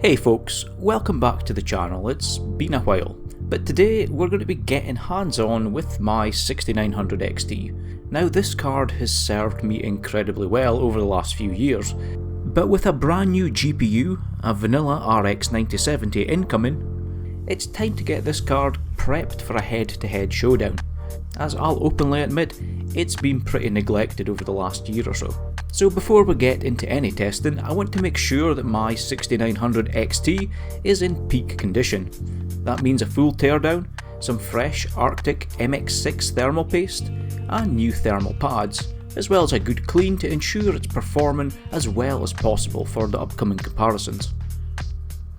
Hey folks, welcome back to the channel. It's been a while, but today we're going to be getting hands-on with my 6900 XT. Now this card has served me incredibly well over the last few years, but with a brand new GPU, a vanilla RX 9070 incoming, it's time to get this card prepped for a head-to-head showdown. As I'll openly admit, it's been pretty neglected over the last year or so. So before we get into any testing, I want to make sure that my 6900 XT is in peak condition. That means a full teardown, some fresh Arctic MX6 thermal paste, and new thermal pads, as well as a good clean to ensure it's performing as well as possible for the upcoming comparisons.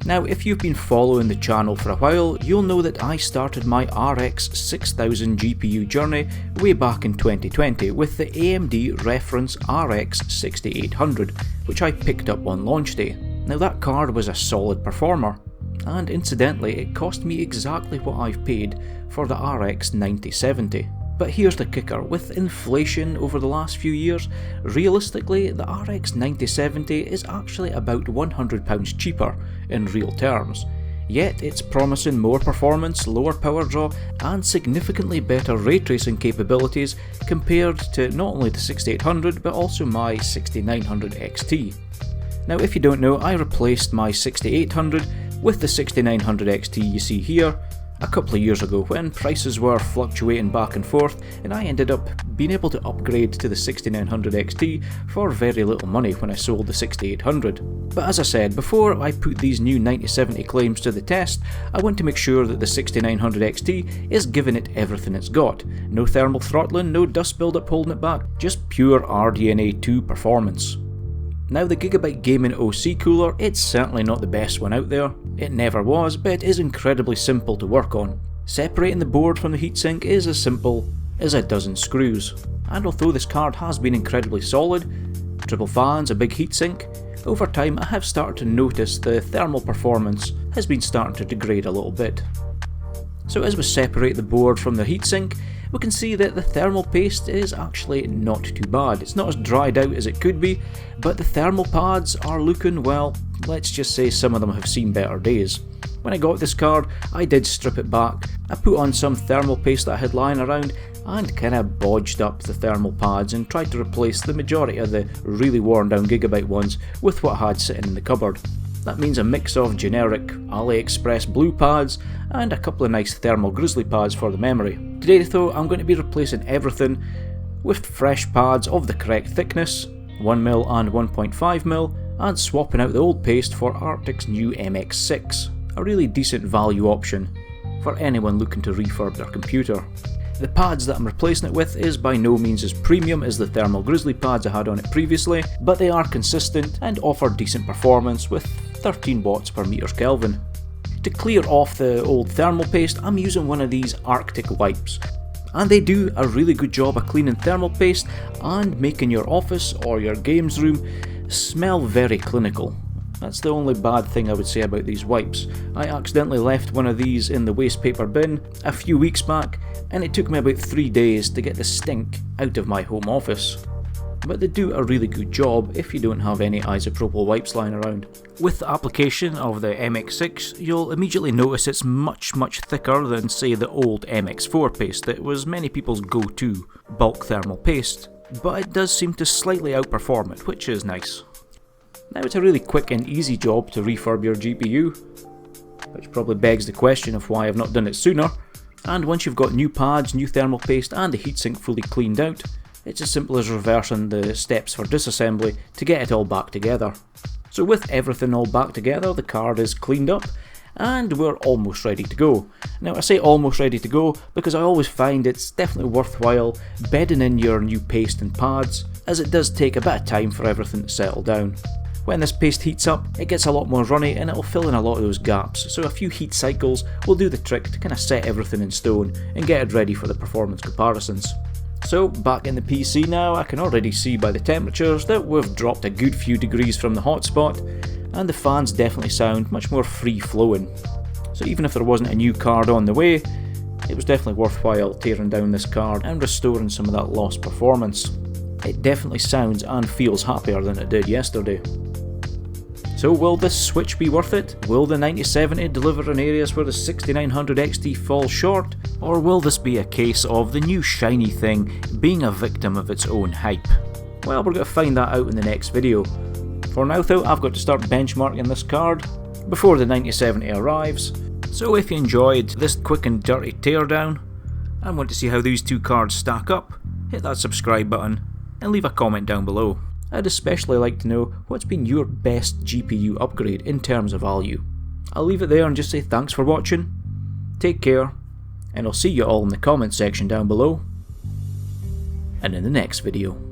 Now, if you've been following the channel for a while, you'll know that I started my RX 6000 GPU journey way back in 2020 with the AMD reference RX 6800, which I picked up on launch day. Now that card was a solid performer, and incidentally it cost me exactly what I've paid for the RX 9070. But here's the kicker, with inflation over the last few years, realistically the RX 9070 is actually about £100 cheaper in real terms. Yet it's promising more performance, lower power draw and significantly better ray tracing capabilities compared to not only the 6800 but also my 6900 XT. Now if you don't know, I replaced my 6800 with the 6900 XT you see here a couple of years ago when prices were fluctuating back and forth, and I ended up being able to upgrade to the 6900 XT for very little money when I sold the 6800. But as I said, before I put these new 9070 claims to the test, I want to make sure that the 6900 XT is giving it everything it's got. No thermal throttling, no dust buildup holding it back, just pure RDNA 2 performance. Now the Gigabyte Gaming OC cooler, it's certainly not the best one out there. It never was, but it is incredibly simple to work on. Separating the board from the heatsink is as simple as a dozen screws. And although this card has been incredibly solid, triple fans, a big heatsink, over time I have started to notice the thermal performance has been starting to degrade a little bit. So as we separate the board from the heatsink, we can see that the thermal paste is actually not too bad. It's not as dried out as it could be, but the thermal pads are looking, well, let's just say some of them have seen better days. When I got this card, I did strip it back. I put on some thermal paste that I had lying around and kinda bodged up the thermal pads and tried to replace the majority of the really worn down Gigabyte ones with what I had sitting in the cupboard. That means a mix of generic AliExpress blue pads and a couple of nice thermal grizzly pads for the memory. Today though, I'm going to be replacing everything with fresh pads of the correct thickness, 1mm and 1.5mm, and swapping out the old paste for Arctic's new MX6, a really decent value option for anyone looking to refurb their computer. The pads that I'm replacing it with is by no means as premium as the thermal grizzly pads I had on it previously, but they are consistent and offer decent performance with 13 watts per meters Kelvin. To clear off the old thermal paste, I'm using one of these Arctic wipes, and they do a really good job of cleaning thermal paste and making your office or your games room smell very clinical. That's the only bad thing I would say about these wipes. I accidentally left one of these in the waste paper bin a few weeks back, and it took me about 3 days to get the stink out of my home office. But they do a really good job if you don't have any isopropyl wipes lying around. With the application of the MX6, you'll immediately notice it's much thicker than say the old MX4 paste that was many people's go-to bulk thermal paste, but it does seem to slightly outperform it, which is nice. Now it's a really quick and easy job to refurb your GPU, which probably begs the question of why I've not done it sooner. And once you've got new pads, new thermal paste and the heatsink fully cleaned out, it's as simple as reversing the steps for disassembly to get it all back together. So with everything all back together, the card is cleaned up and we're almost ready to go. Now I say almost ready to go because I always find it's definitely worthwhile bedding in your new paste and pads, as it does take a bit of time for everything to settle down. When this paste heats up, it gets a lot more runny and it'll fill in a lot of those gaps, so a few heat cycles will do the trick to kind of set everything in stone and get it ready for the performance comparisons. So back in the PC now, I can already see by the temperatures that we've dropped a good few degrees from the hotspot, and the fans definitely sound much more free flowing. So even if there wasn't a new card on the way, it was definitely worthwhile tearing down this card and restoring some of that lost performance. It definitely sounds and feels happier than it did yesterday. So will this switch be worth it? Will the 9070 deliver in areas where the 6900 XT falls short? Or will this be a case of the new shiny thing being a victim of its own hype? Well, we're going to find that out in the next video. For now though, I've got to start benchmarking this card before the 9070 arrives. So if you enjoyed this quick and dirty teardown and want to see how these two cards stack up, hit that subscribe button and leave a comment down below. I'd especially like to know what's been your best GPU upgrade in terms of value. I'll leave it there and just say thanks for watching, take care, and I'll see you all in the comment section down below, and in the next video.